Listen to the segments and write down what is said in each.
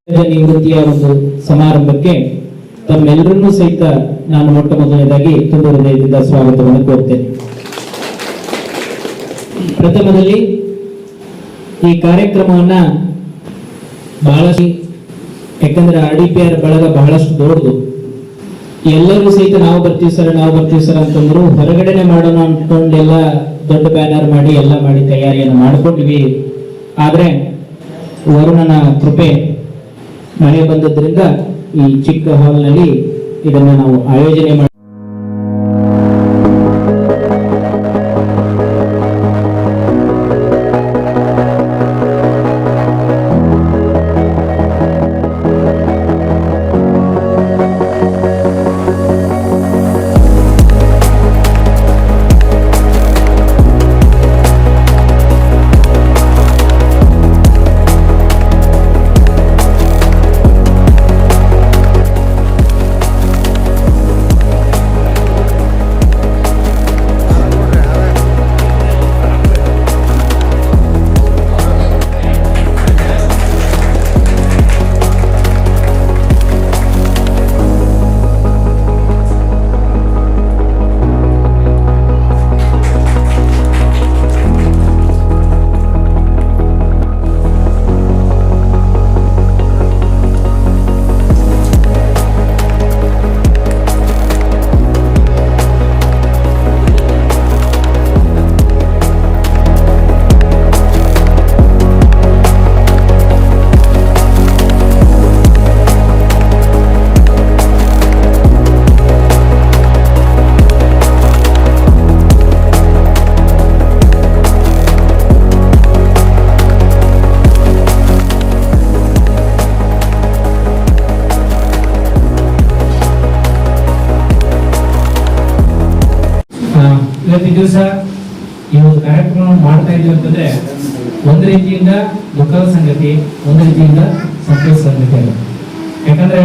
ನಿವೃತ್ತಿಯ ಒಂದು ಸಮಾರಂಭಕ್ಕೆ ತಮ್ಮೆಲ್ಲರನ್ನೂ ಸಹಿತ ನಾನು ಮೊಟ್ಟ ಮೊದಲನೇದಾಗಿ ತುಂಬ ಹೃದಯದಿಂದ ಸ್ವಾಗತವನ್ನು ಕೋರ್ತೇನೆ. ಪ್ರಥಮದಲ್ಲಿ ಈ ಕಾರ್ಯಕ್ರಮವನ್ನ ಬಹಳಷ್ಟು, ಯಾಕಂದ್ರೆ RDPR ಬಳಗ ಬಹಳಷ್ಟು ದೊಡ್ಡದು. ಎಲ್ಲರೂ ಸಹಿತ ನಾವು ಬರ್ತೀವಿ ಸರ್ ಅಂತಂದ್ರು, ಹೊರಗಡೆನೆ ಮಾಡೋಣ ಅನ್ಕೊಂಡೆಲ್ಲ ದೊಡ್ಡ ಬ್ಯಾನರ್ ಮಾಡಿ ಎಲ್ಲ ಮಾಡಿ ತಯಾರಿಯನ್ನು ಮಾಡ್ಕೊಂಡಿವಿ. ಆದ್ರೆ ವರುಣನ ಕೃಪೆ ಮಳೆ ಬಂದದ್ರಿಂದ ಈ ಚಿಕ್ಕ ಹಾಲ್ನಲ್ಲಿ ಇದನ್ನ ನಾವು ಆಯೋಜನೆ ಮಾಡಿ ಇವತ್ತಿನ ದಿವಸ ಈ ಒಂದು ಕಾರ್ಯಕ್ರಮ ಮಾಡ್ತಾ ಇದ್ದೀವಿ ಅಂತಂದ್ರೆ ಒಂದು ರೀತಿಯಿಂದ ದುಃಖದ ಸಂಗತಿ, ಒಂದು ರೀತಿಯಿಂದ ಸಂತೋಷ ಸಂಗತಿ ಅಲ್ಲ. ಯಾಕಂದ್ರೆ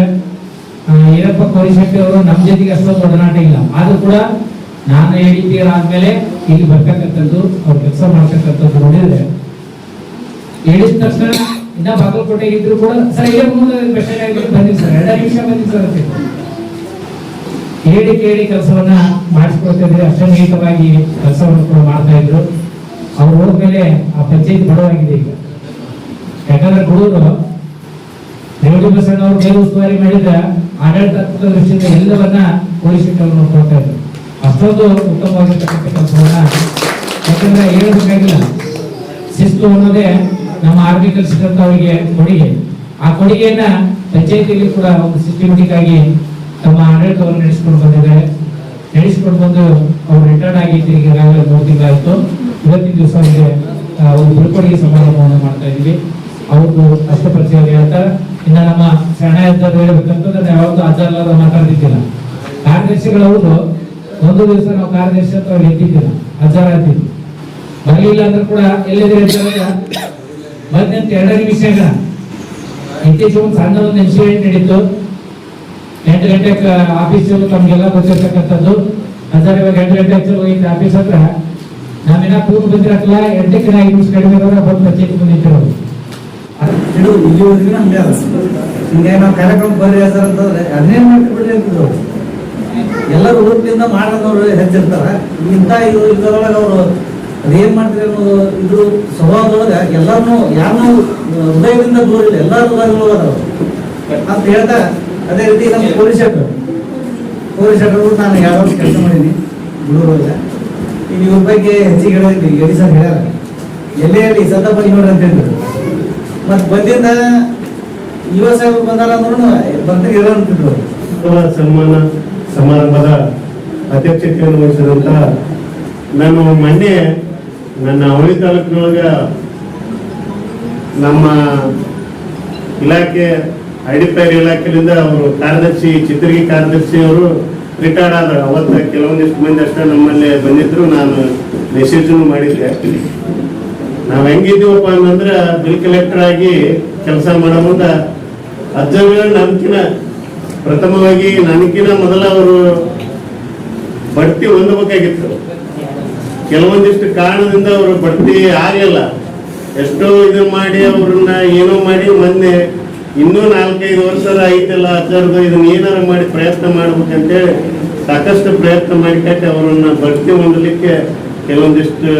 ಈರಪ್ಪ ಕೋರಿಶೆಟ್ಟಿ ಅವರು ನಮ್ಮ ಜೊತೆಗೆ ಅಷ್ಟೊಂದು ಒಡನಾಟ ಇಲ್ಲ, ಆದ್ರೂ ಕೂಡ ನಾನು ADPR ಆದ್ಮೇಲೆ ಇಲ್ಲಿ ಬರ್ತಕ್ಕಂಥದ್ದು, ಅವ್ರು ಕೆಲಸ ಮಾಡ್ತಕ್ಕಂಥದ್ದು ನೋಡಿದ್ರೆ ಹೇಳಿದ ತಕ್ಷಣ ಇನ್ನ ಬಾಗಲಕೋಟೆಗೆ ಇದ್ರು ಕೂಡ ಸರ್ ಇಲ್ಲೇ ಮುಂದೆ ಬಂದಿವಿ ಸರ್, 2 ನಿಮಿಷ ಬಂದಿವಿ ಸರ್ ಅಂತ ಹೇಳಿ ಕೆಲಸವನ್ನ ಮಾಡಿಸ್ಕೊಳ್ತಿದ್ರೆ ಅಷ್ಟೇ ನೀಟವಾಗಿ ಕೆಲಸವನ್ನು ಕೂಡ ಮಾಡ್ತಾ ಇದ್ರು. ಅವ್ರು ಹೋದ್ಮೇಲೆ ಆ ಪಂಚಾಯತ್ ಬಡವಾಗಿದೆ ಈಗ. ಯಾಕಂದ್ರೆ ಹುಡುಗರು ರೇವಡಿ ಬಸಣ್ಣ ಅವರು ಬೇರೆ ಉಸ್ತುವಾರಿ ಮಾಡಿದ ಆಡಳಿತಾತ್ಮಕ ದೃಷ್ಟಿಯಿಂದ ಎಲ್ಲವನ್ನ ಕೋರಿಶೆಟ್ಟಿ ನೋಡ್ಕೊಳ್ತಾ ಇದ್ರು. ಅಷ್ಟೊಂದು ಉತ್ತಮವಾಗಿರ್ತಕ್ಕಂಥ ಕೆಲಸವನ್ನ, ಯಾಕಂದ್ರೆ ಹೇಳಬೇಕಾಗಿಲ್ಲ, ಶಿಸ್ತು ಅನ್ನೋದೇ ನಮ್ಮ ಆರ್ಮಿ ಕಲಿಸಿದಂತ ಅವರಿಗೆ ಕೊಡುಗೆ. ಆ ಕೊಡುಗೆಯನ್ನ ಪಂಚಾಯತಿಯಲ್ಲಿ ಕೂಡ ಒಂದು ಸಿಸ್ಟಮೆಟಿಕ್ ಆಗಿ ತಮ್ಮ ಆಡಳಿತವನ್ನು ನಡೆಸಿಕೊಂಡು ಬಂದು ಅವ್ರು ರಿಟೈರ್ಡ್ ಆಗಿದ್ದು ಈಗಾಗಲೇ 3 ತಿಂಗಳಾಯಿತು. ಇವತ್ತಿನ ದಿವಸ ಅವರಿಗೆ ಒಂದು ಬೀಳ್ಕೊಡುಗೆ ಸಮಾರಂಭವನ್ನು ಮಾಡ್ತಾ ಇದ್ವಿ. ಅವ್ರದ್ದು ಅಷ್ಟ ಪರಿಚಯ ಹೇಳ್ತಾರೆ. ಇನ್ನ ನಮ್ಮ ಸಣ್ಣ ಇದ್ದಾಗ ಹೇಳ್ಬೇಕಂತಂದ್ರೆ ನಾವು ಯಾವತ್ತೂ ಆಚಾರ ಮಾತಾಡ್ತಿದ್ದಿಲ್ಲ. ಕಾರ್ಯದರ್ಶಿಗಳು ಅವರು ಒಂದು ದಿವಸ ನಾವು ಕಾರ್ಯದರ್ಶಿ ಅಂತ ಅವ್ರು ಎತ್ತಿದ್ದಿಲ್ಲ, ಆಚಾರ ಆಗ್ತಿದ್ವಿ. ಬರಲಿಲ್ಲ ಅಂದ್ರೆ ಕೂಡ ಎಲ್ಲಿದ್ರೆ ಬಂದಂತ 2 ನಿಮಿಷಗಳ ಇತ್ತೀಚೆಗೆ ಒಂದು ಸಣ್ಣ ಒಂದು ಇನ್ಸಿಡೆಂಟ್ ನಡೀತು. 8 ಗಂಟೆಗೆ ಆಫೀಸ್ ತಮ್ಗೆಲ್ಲ ಗೊತ್ತಿರ್ತಕ್ಕಂಥದ್ದು. ಅಂದ್ರೆ ಇವಾಗ 8 ಗಂಟೆ ಹೋಗಿದ್ದ ಆಫೀಸ್ ಹತ್ರ ನಾವೇನ ಪೂರ್ವ ಬಂದಿರಲ್ಲ, 8 5 ನಿಮಿಷ ಕಡಿಮೆ ಬಂದು ಪಂಚಾಯತ್ ಬಂದಿಟ್ಟಿರೋದು. ಇಲ್ಲಿವರೆಗಿನ ಹಂಗೆ ಅದ. ಹಿಂಗೆ ನಾವು ಕಾರ್ಯಕ್ರಮ ಬರ್ರಿ ಸರ್ ಅಂತಂದ್ರೆ ಅದನ್ನೇ ಮಾಡ್ಬಿಡ್ರಿ ಅಂತಿದ್ರು. ಎಲ್ಲರೂ ಊರಿನಿಂದ ಮಾಡೋದವ್ರು ಹೆಚ್ಚಿರ್ತಾರ. ಇಂಥ ಇದರೊಳಗೆ ಅವರು ಅದೇನ್ ಮಾಡ್ತಾರೆ ಅನ್ನೋದು ಇದ್ರ ಸ್ವಭಾವದೊಳಗೆ ಎಲ್ಲಾರು ಯಾರನ್ನೂ ಹೃದಯದಿಂದ ದೂರ ಇಲ್ಲ, ಎಲ್ಲಾ ಹೃದಯಗಳು ಅಂತ ಹೇಳ್ತಾ, ಅದೇ ರೀತಿ ನಮ್ಮ ಕೋರಿಶೆಟ್ರು ನಾನು ಯಾವ ಕೆಲಸ ಮಾಡೀನಿ ಹುಡುಗರು. ಈಗ ಇವ್ರ ಬಗ್ಗೆ ಹೆಚ್ಚಿಗೆ ಹೇಳಿದ್ವಿ, ಎಡಿ ಸರ್ ಹೇಳ್ಯಾರ, ಎಲ್ಲೇ ಹೇಳಿ ಸತ ಬಗ್ಗೆ ನೋಡ್ರಿ ಅಂತ ಹೇಳಿದ್ರು. ಮತ್ ಬಂದಿಂದ ಯುವ ಸಾಹೇಬ್ ಬಂದಾರ ಅಂದ್ರೂ ಬರ್ತೀವಿ ಇರೋ ಅಂತಿದ್ರು. ಸನ್ಮಾನ ಸಮಾರಂಭದ ಅಧ್ಯಕ್ಷತೆಯನ್ನು ವಹಿಸಿದಂತ ನಾನು ಮೊನ್ನೆ ನನ್ನ ಅವಳಿ ತಾಲೂಕಿನೊಳಗ ನಮ್ಮ ಇಲಾಖೆ RDPR ಇಲಾಖೆಯಿಂದ ಅವರು ಕಾರ್ಯದರ್ಶಿ, ಚಿತ್ರಗಿ ಕಾರ್ಯದರ್ಶಿ ಅವರು ರಿಟೈರ್ಡ್ ಆದ್ರು. ಅವತ್ತ ಕೆಲವೊಂದಿಷ್ಟು ಮಂದಿ ಅಷ್ಟೇ ನಮ್ಮಲ್ಲಿ ಬಂದಿದ್ರು. ನಾನು ಮೆಸೇಜನ್ನು ಮಾಡಿದ್ದೆ. ನಾವು ಹೆಂಗಿದ್ದೀವಪ್ಪ ಅಂತಂದ್ರೆ ಬಿಲ್ ಕಲೆಕ್ಟರ್ ಆಗಿ ಕೆಲಸ ಮಾಡೋ ಮುಂದೆ ಅಜ್ಜಗಳು ನಮ್ಕಿನ ಪ್ರಥಮವಾಗಿ ನನಗಿನ ಮೊದಲ ಅವರು ಬಡ್ತಿ ಹೊಂದಬೇಕಾಗಿತ್ತು. ಕೆಲವೊಂದಿಷ್ಟು ಕಾರಣದಿಂದ ಅವರು ಬಡ್ತಿ ಆಗಲಿಲ್ಲ. ಎಷ್ಟೋ ಇದು ಮಾಡಿ ಅವ್ರನ್ನ ಏನೋ ಮಾಡಿ ಮೊನ್ನೆ ಇನ್ನೂ 4-5 ವರ್ಷ ಐತೆಲ್ಲ ಅದರದ್ದು ಇದನ್ನ ಏನಾರ ಮಾಡಿ ಪ್ರಯತ್ನ ಮಾಡ್ಬೇಕಂತೇಳಿ ಸಾಕಷ್ಟು ಪ್ರಯತ್ನ ಮಾಡಿಕಟ್ಟೆ ಅವರನ್ನ ಬಡ್ತಿ ಹೊಂದಲಿಕ್ಕೆ ಕೆಲವೊಂದಿಷ್ಟು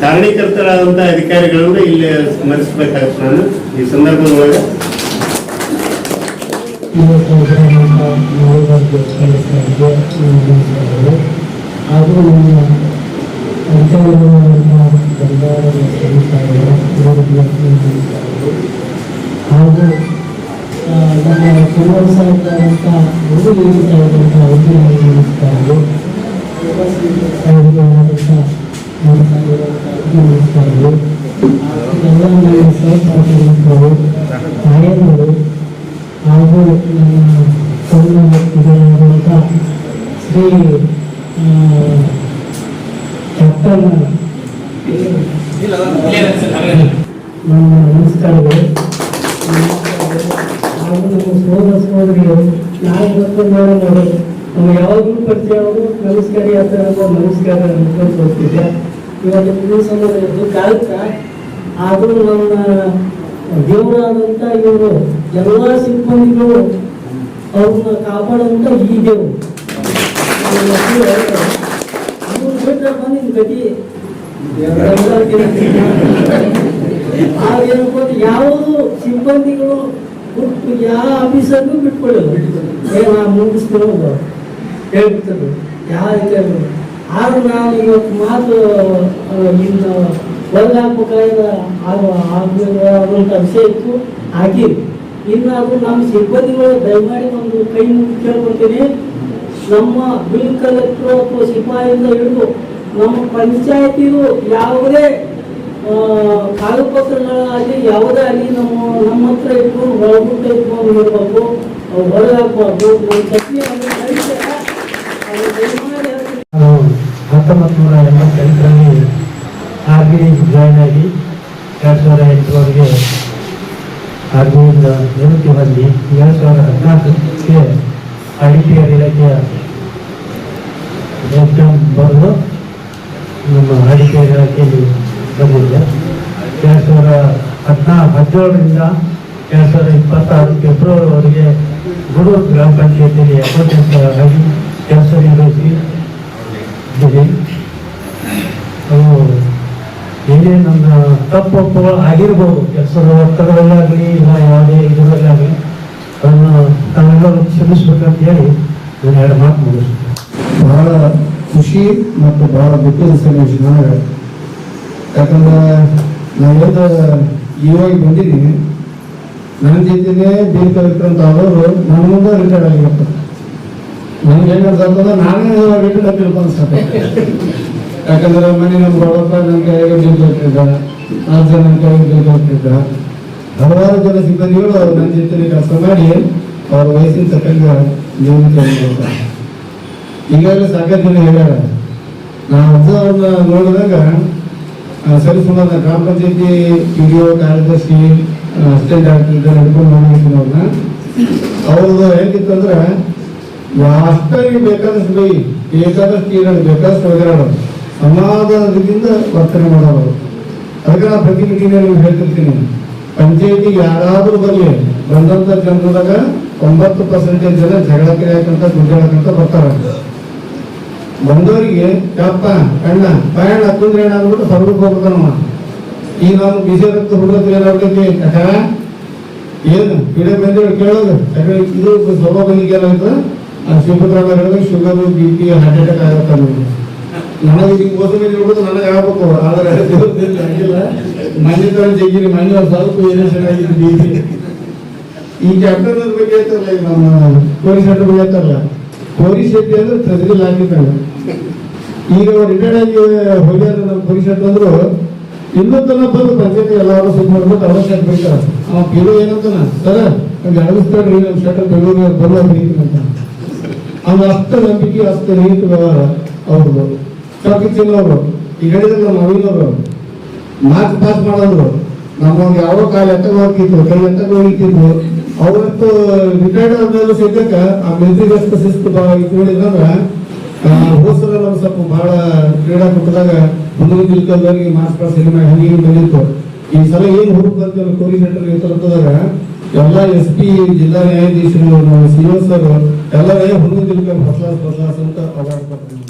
ಕಾರಣೀಕರ್ತರಾದಂಥ ಅಧಿಕಾರಿಗಳನ್ನ ಇಲ್ಲಿ ಸ್ಮರಿಸಬೇಕಾಗುತ್ತೆ. ನಾನು ಈ ಸಂದರ್ಭದೊಳಗೆ ಹಾಗೂ ನಮ್ಮ ಅಧಿಕಾರಿಗಳನ್ನ ಬಂಡಾರದ ಹಾಗೂ ನಮ್ಮ ಕುಮಾರಸಾಹಿತ್ಯಂಥ ಹುಡುಗಿ ಇರುವಂಥ ಅಧಿಕಾರಿಗಳು ಎಲ್ಲ ನಮ್ಮ ಸಹಪಾಠಿಗಳು ತಾಯಂದರು ಹಾಗೂ ನಮ್ಮ ಸಣ್ಣ ವ್ಯಕ್ತಿಗಳಾದಂಥ ಶ್ರೀ ಕ್ಯಾಪ್ಟನ್ ನಮ್ಮ ನಮಸ್ಕಾರಗಳು. ಹಾಗೂ ನಮ್ಮ ಸೋದರ ಸೋದರಿಯರು ನಾವು ಗೊತ್ತಿದ್ದವರು ನೋಡಿ ನಾವು ಯಾವಾಗಲೂ ಪರಿಚಯ ಅವರು ನಮಸ್ಕಾರ ಯಾವ ನಮಸ್ಕಾರ ಅನ್ಕೊಂಡು ಹೋಗ್ತಿದ್ದೆ. ಇವಾಗ ದಿವಸ ಕಾಲಕ್ಕ ಆದರೂ ನನ್ನ ದೇವರಾದಂಥ ಇವರು ಎಲ್ಲ ಸಿಬ್ಬಂದಿಗಳು ಅವ್ರನ್ನ ಕಾಪಾಡುವಂಥ ಈ ದೇವರು ಬಿಟ್ಟರೆ ಬಂದಿನ ಗತಿ ಏನಕ್ಕೋದು ಯಾವುದು ಸಿಬ್ಬಂದಿಗಳು ಯಾವ ಆಫೀಸರ್ಗೂ ಬಿಟ್ಕೊಳ್ಳೋದು ಮುಗಿಸ್ತೀವಿ ಹೇಳ್ಬಿಡ್ತದೆ ಯಾರು ಆದ್ರೂ ನಾವು ಇವತ್ತು ಮಾತು ಇನ್ನು ಹೊರಗಾಕ್ಬೇಕಾದ ಆಗುವಂಥ ವಿಷಯ ಇತ್ತು ಹಾಕಿವಿ. ಇನ್ನು ಅದು ನಮ್ಮ ಸಿಬ್ಬಂದಿಗಳು ದಯಮಾಡಿ ಒಂದು ಕೈ ಮುಗಿ ಕೇಳ್ಕೊತೀನಿ. ನಮ್ಮ ಬಿಲ್ ಕಲೆಕ್ಟರ್ ಅಥವಾ ಸಿಪಾಯಿಯಿಂದ ಹಿಡಿದು ನಮ್ಮ ಪಂಚಾಯತಿಗೂ ಯಾವುದೇ ಕಾಗದಪತ್ರಗಳಾಗಲಿ ಯಾವುದೇ ಆಗಲಿ ನಮ್ಮ ಹತ್ರ ಇಟ್ಕೊಂಡು ಹೊರಗುಟ್ಟ ಇಟ್ಕೊಂಡು ಇರಬೇಕು, ಹೊರಗಾಕ್ಬಾರ್ದು. ನಮ್ಮ ಚಟ್ನಿ 1988ರಲ್ಲಿ ಆರ್ಮಿ ಜಾಯ್ನ್ ಆಗಿ 2008ರವರೆಗೆ ಆರ್ಮಿಯಿಂದ ನಿವೃತ್ತಿ ಹೊಂದಿ 2014ಕ್ಕೆ IDPR ಇಲಾಖೆಯ ಎಕ್ಸಾಮ್ ಬರೆದು ನಮ್ಮ IDPR ಇಲಾಖೆಯಲ್ಲಿ ಬಂದಿದ್ದೆ. 2017ರಿಂದ 2026 ಫೆಬ್ರವರಿವರೆಗೆ ಗೂಡೂರು ಗ್ರಾಮ ಪಂಚಾಯತಿಯಲ್ಲಿ ಅಕೌಂಟೆಂಟ್ ಆಗಿ ಕೆಲಸ ನಿರ್ವಹಿಸಿದ್ದೀನಿ. ಏನೇ ನನ್ನ ತಪ್ಪುಗಳು ಆಗಿರ್ಬೋದು, ಕೆಲಸದ ಒತ್ತಡದಲ್ಲಾಗಲಿ ಇಲ್ಲ ಯಾವುದೇ ಇದರಲ್ಲಾಗಲಿ ಅದನ್ನು ತಾವೆಲ್ಲರೂ ಕ್ಷಮಿಸ್ಬೇಕಂತ ಹೇಳಿ ನಾನು 2 ಮಾತು ಮುಗಿಸ್ತೀನಿ. ಬಹಳ ಖುಷಿ ಮತ್ತು ಬಹಳ ದುಃಖದ ಸನ್ನಿವೇಶ ನನಗೆ. ಯಾಕಂದ್ರೆ ನಾವೆಲ್ಲ ಇವಾಗ ಬಂದಿದ್ದೀವಿ, ನನ್ನ ಜೊತೆನೇ ಬೀರ್ ಕಲೆಕ್ಟರ್ ಆದವರು ನನ್ನ ಮುಂದೆ ರಿಟೈರ್ಡ್ ಆಗಿರ್ತಾರೆ. ನನಗೆ ಏನಾಗ್ತದೆ ನಾನೇ ರಿಟೈರ್ಡ್ ಆಗಿರ್ತ ಅನ್ಸುತ್ತೆ. ಯಾಕಂದ್ರೆ ಮನೆ ನಮ್ಮ ಬಡಪ್ಪ ನನ್ನ ಕೈಯಾಗ ಬೀರ್ ಕಲೆಕ್ಟಿದ್ದ, 4 ಜನ ನನ್ನ ಕೈಯಾಗ ಬೀರ್ ಕಲೆಕ್ಟಿದ್ದ, ಹಲವಾರು ಜನ ಸಿಬ್ಬಂದಿಗಳು ನನ್ನ ಜೊತೆ ಕೆಲಸ ಮಾಡಿ ಅವ್ರ ವಯಸ್ಸಿನ ತಕ್ಕಂಗೆ ಜೀವನ ಈಗಾಗಲೇ ಸಾಕಷ್ಟು ಜನ ಹೇಳ್ಯಾರ. ನಾವು ಅವ್ರನ್ನ ನೋಡಿದಾಗ ಸರಿ ಸುಮಾರು ಗ್ರಾಮ ಪಂಚಾಯತಿ PDO ಕಾರ್ಯದರ್ಶಿ ಅಸಿಸ್ಟೆಂಟ್ ಡೈರೆಕ್ಟರ್ ಹಿಡ್ಕೊಂಡು ನೋಡಿರ್ತೀನಿ ಅವ್ರನ್ನ. ಅವ್ರದ್ದು ಹೇಗಿತ್ತು ಅಂದ್ರೆ ಅಷ್ಟರಿಗೆ ಬೇಕಾದಷ್ಟು ಬೈ ಬೇಕಾದಷ್ಟು ಈಡಾಡು ಬೇಕಾದಷ್ಟು ಒದರಾಡೋದು ಸಮಾಧಾನದಿಂದ ವರ್ತನೆ ಮಾಡೋರು. ಅದಕ್ಕೆ ನಾನು ಪ್ರತಿ ಮೀಟಿಂಗ್ನಲ್ಲಿ ನಿಮ್ಗೆ ಹೇಳ್ತಿರ್ತೀನಿ, ಪಂಚಾಯತಿಗೆ ಯಾರಾದ್ರೂ ಬರಲಿ ಬಂದಂತ ಜನರದಾಗ 90% ಜನ ಜಗಳಕ್ಕೆ ಯಾಕಂತ ದುಡ್ಡಾಡಕ್ಕಂತ ಬರ್ತಾರ. ಬಂದವರಿಗೆ ಯಪ್ಪ ಕಣ್ಣ ಪಯಣ ಹತ್ತಂದ್ರೆ ಏನಾಗ್ಬಿಟ್ಟು ಹೊರಗಕ್ಕೆ ಹೋಗ್ತಾನಮ್ಮ. ಈಗ ನಾನು ಬಿಸಿ ರಕ್ತ ಹುಡುಗತ್ರ ಏನಾಗ್ತೈತಿ ಅಕ್ಕ ಏನು ಗಿಡ ಬಂದೇಳಿ ಕೇಳೋದು. ಯಾಕಂದ್ರೆ ಇದು ಸ್ವಲ್ಪ ಬಂದಿಗೆ ಏನಾಯ್ತು ಶಿವಪುತ್ರ ಹೇಳಿದ್ರೆ ಶುಗರು BP ಹಾರ್ಟ್ ಅಟ್ಯಾಕ್ ಆಗತ್ತ. ನನಗೆ ಈಗ ಹೋದ ಮೇಲೆ ನೋಡೋದು ನನಗೆ ಆಗ್ಬೇಕು, ಆದರೆ ಆಗಿಲ್ಲ. ಮನೆ ತರ ಜಗ್ಗಿರಿ ಮನೆ ಸ್ವಲ್ಪ ವೇರಿಯೇಷನ್ ಆಗಿದೆ BP. ಈ ಕ್ಯಾಪ್ಟನ್ ಬಗ್ಗೆ ಹೇಳ್ತಾರಲ್ಲ, ಈಗ ನಮ್ಮ ಪೊಲೀಸ್ ಹೆಡ್ ಬಗ್ಗೆ ಹೇಳ್ತಾರಲ್ಲ, ಪೊಲೀಸ್ ಹೆಡ್ ಅಂದ್ರೆ ಟ್ರೆಜರಿ ಹಾಕಿದ್ದಾನೆ. ಈಗ ರಿಟೈರ್ಡ್ ಆಗಿ ಹೋಗ್ಯಾರ ನಮ್ಮ ಪೊಲೀಸ್ ಹೆಡ್ ಅಂದ್ರು ಇನ್ನೂ ತನ ಬಂದು ಪಂಚಾಯತಿ ಎಲ್ಲರೂ ಸುದ್ದಿ ಮಾಡ್ಬಿಟ್ಟು ಅವಶ್ಯಕ ಬೇಕಾರೆ ಅವ PDO ಏನಂತಾನ ಸರ ಒಂದು ಅಡಗಿಸ್ತಾಡ್ರಿ ನಮ್ಮ ಶೆಟ್ಟರ್ ಬೆಂಗಳೂರಿಗೆ ಬರುವ ರೀತಿ ಅಂತ. ಅವ್ನ ಅಷ್ಟು ನಂಬಿಕೆ ಅಷ್ಟು ರೀತಿ ವ್ಯವಹಾರ ಅವ್ರದ್ದು. ಅವರು ಈಗ ಹೇಳಿದ್ರಲ್ಲ ನವೀನವರು ಮಾರ್ಕ್ಸ್ ಪಾಸ್ ಮಾಡೋದ್ರು ನಮ್ಮೊಂದು ಯಾವ ಕಾಲ ಎತ್ತಗ ಹೋಗ್ತಿದ್ರು, ಕೈ ಎತ್ತಗ ಹೋಗಿತ್ತಿದ್ರು. ಅವತ್ತು ರಿಟೈರ್ಡ್ ಆದ್ಮೇಲೆ ಸಿಕ್ಕಕ್ಕ ಆ ಮಿಲಿಟರಿ ಶಿಸ್ತು ನೋಡಿದ್ರೆ ಹೋಸಲ ನಾವು ಸ್ವಲ್ಪ ಬಹಳ ಕ್ರೀಡಾಕೂಟದಾಗ 100 ಮಾರ್ಕ್ಸ್ ಪಾಸ್ ಸಿನಿಮಾ ಹಂಗೆ ಬಂದಿತ್ತು. ಈ ಸಲ ಏನು ಹುಡುಕಂತ ಕೋರಿನೇಟರ್ ನೇತೃತ್ವದಾಗ ಎಲ್ಲ SP ಜಿಲ್ಲಾ ನ್ಯಾಯಾಧೀಶರು ನಮ್ಮ CO ಸರ್ ಎಲ್ಲರೇ ಹುಡುಗದಿರ್ಬೇಕು ಫಸ್ಟ್ ಕ್ಲಾಸ್ ಅಂತ ಅವಾರ್ಡ್ ಕೊಡ್ತಾರೆ.